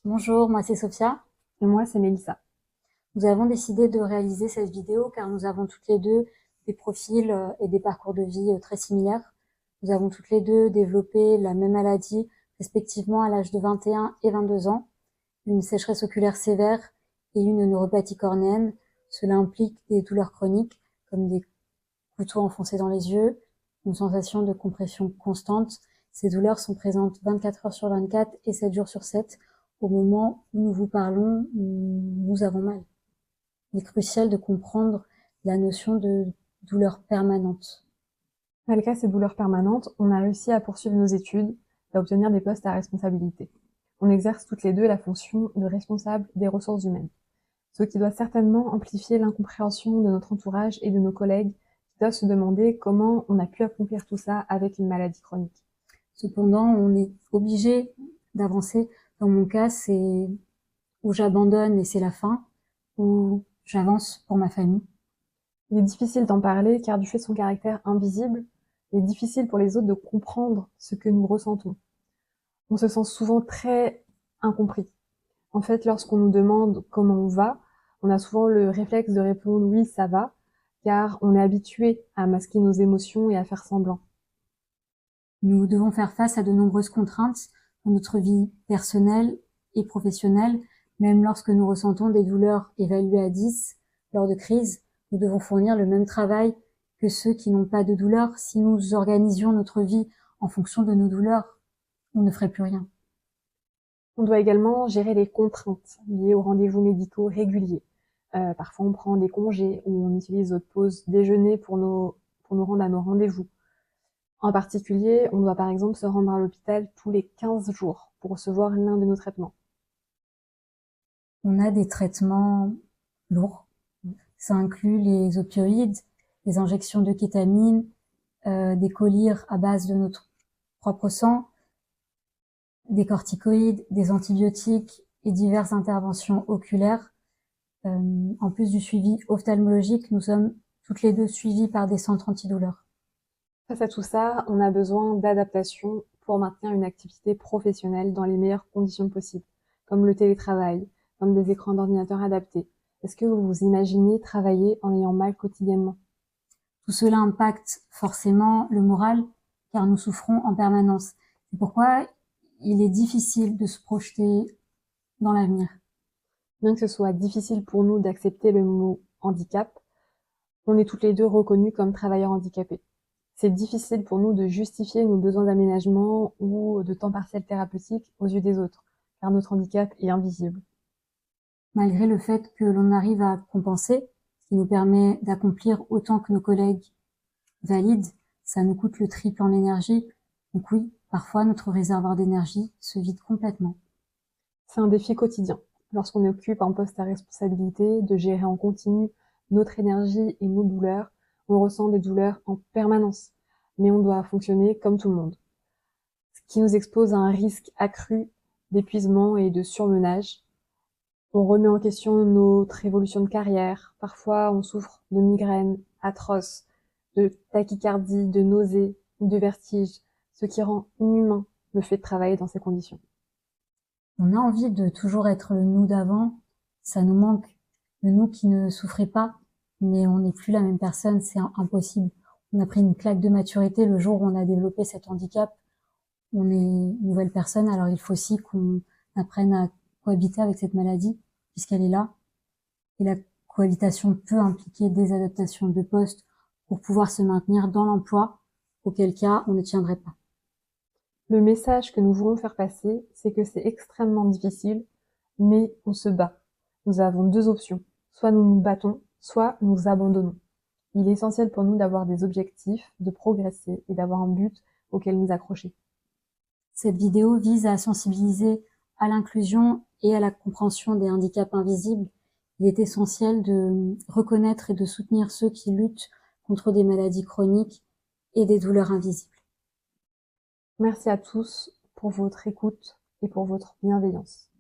Bonjour, moi c'est Sophia. Et moi, c'est Mélissa. Nous avons décidé de réaliser cette vidéo car nous avons toutes les deux des profils et des parcours de vie très similaires. Nous avons toutes les deux développé la même maladie, respectivement à l'âge de 21 et 22 ans, une sécheresse oculaire sévère et une neuropathie cornéenne. Cela implique des douleurs chroniques comme des couteaux enfoncés dans les yeux, une sensation de compression constante. Ces douleurs sont présentes 24 heures sur 24 et 7 jours sur 7. Au moment où nous vous parlons, nous avons mal. Il est crucial de comprendre la notion de douleur permanente. Malgré ces douleurs permanentes, on a réussi à poursuivre nos études et à obtenir des postes à responsabilité. On exerce toutes les deux la fonction de responsable des ressources humaines, ce qui doit certainement amplifier l'incompréhension de notre entourage et de nos collègues qui doivent se demander comment on a pu accomplir tout ça avec une maladie chronique. Cependant, on est obligé d'avancer. Dans mon cas, c'est où j'abandonne et c'est la fin, ou j'avance pour ma famille. Il est difficile d'en parler car du fait de son caractère invisible, il est difficile pour les autres de comprendre ce que nous ressentons. On se sent souvent très incompris. En fait, lorsqu'on nous demande comment on va, on a souvent le réflexe de répondre oui, ça va, car on est habitué à masquer nos émotions et à faire semblant. Nous devons faire face à de nombreuses contraintes dans notre vie personnelle et professionnelle. Même lorsque nous ressentons des douleurs évaluées à 10 lors de crises, nous devons fournir le même travail que ceux qui n'ont pas de douleur. Si nous organisions notre vie en fonction de nos douleurs, on ne ferait plus rien. On doit également gérer les contraintes liées aux rendez-vous médicaux réguliers. Parfois, on prend des congés ou on utilise notre pause déjeuner pour nous rendre à nos rendez-vous. En particulier, on doit par exemple se rendre à l'hôpital tous les 15 jours pour recevoir l'un de nos traitements. On a des traitements lourds. Ça inclut les opioïdes, les injections de kétamine, des collyres à base de notre propre sang, des corticoïdes, des antibiotiques et diverses interventions oculaires. En plus du suivi ophtalmologique, nous sommes toutes les deux suivies par des centres antidouleurs. Face à tout ça, on a besoin d'adaptation pour maintenir une activité professionnelle dans les meilleures conditions possibles, comme le télétravail, comme des écrans d'ordinateur adaptés. Est-ce que vous vous imaginez travailler en ayant mal quotidiennement? Tout cela impacte forcément le moral, car nous souffrons en permanence. C'est pourquoi il est difficile de se projeter dans l'avenir. Bien que ce soit difficile pour nous d'accepter le mot handicap, on est toutes les deux reconnues comme travailleurs handicapés. C'est difficile pour nous de justifier nos besoins d'aménagement ou de temps partiel thérapeutique aux yeux des autres, car notre handicap est invisible. Malgré le fait que l'on arrive à compenser, ce qui nous permet d'accomplir autant que nos collègues valides, ça nous coûte le triple en énergie. Donc oui, parfois notre réservoir d'énergie se vide complètement. C'est un défi quotidien, lorsqu'on occupe un poste à responsabilité, de gérer en continu notre énergie et nos douleurs. On ressent des douleurs en permanence, mais on doit fonctionner comme tout le monde. Ce qui nous expose à un risque accru d'épuisement et de surmenage. On remet en question notre évolution de carrière. Parfois, on souffre de migraines atroces, de tachycardie, de nausées ou de vertiges, ce qui rend inhumain le fait de travailler dans ces conditions. On a envie de toujours être le nous d'avant, ça nous manque. Le nous qui ne souffrait pas, mais on n'est plus la même personne, c'est impossible. On a pris une claque de maturité le jour où on a développé cet handicap. On est une nouvelle personne, alors il faut aussi qu'on apprenne à cohabiter avec cette maladie, puisqu'elle est là. Et la cohabitation peut impliquer des adaptations de poste pour pouvoir se maintenir dans l'emploi, auquel cas on ne tiendrait pas. Le message que nous voulons faire passer, c'est que c'est extrêmement difficile, mais on se bat. Nous avons deux options. Soit nous nous battons, soit nous abandonnons. Il est essentiel pour nous d'avoir des objectifs, de progresser et d'avoir un but auquel nous accrocher. Cette vidéo vise à sensibiliser à l'inclusion et à la compréhension des handicaps invisibles. Il est essentiel de reconnaître et de soutenir ceux qui luttent contre des maladies chroniques et des douleurs invisibles. Merci à tous pour votre écoute et pour votre bienveillance.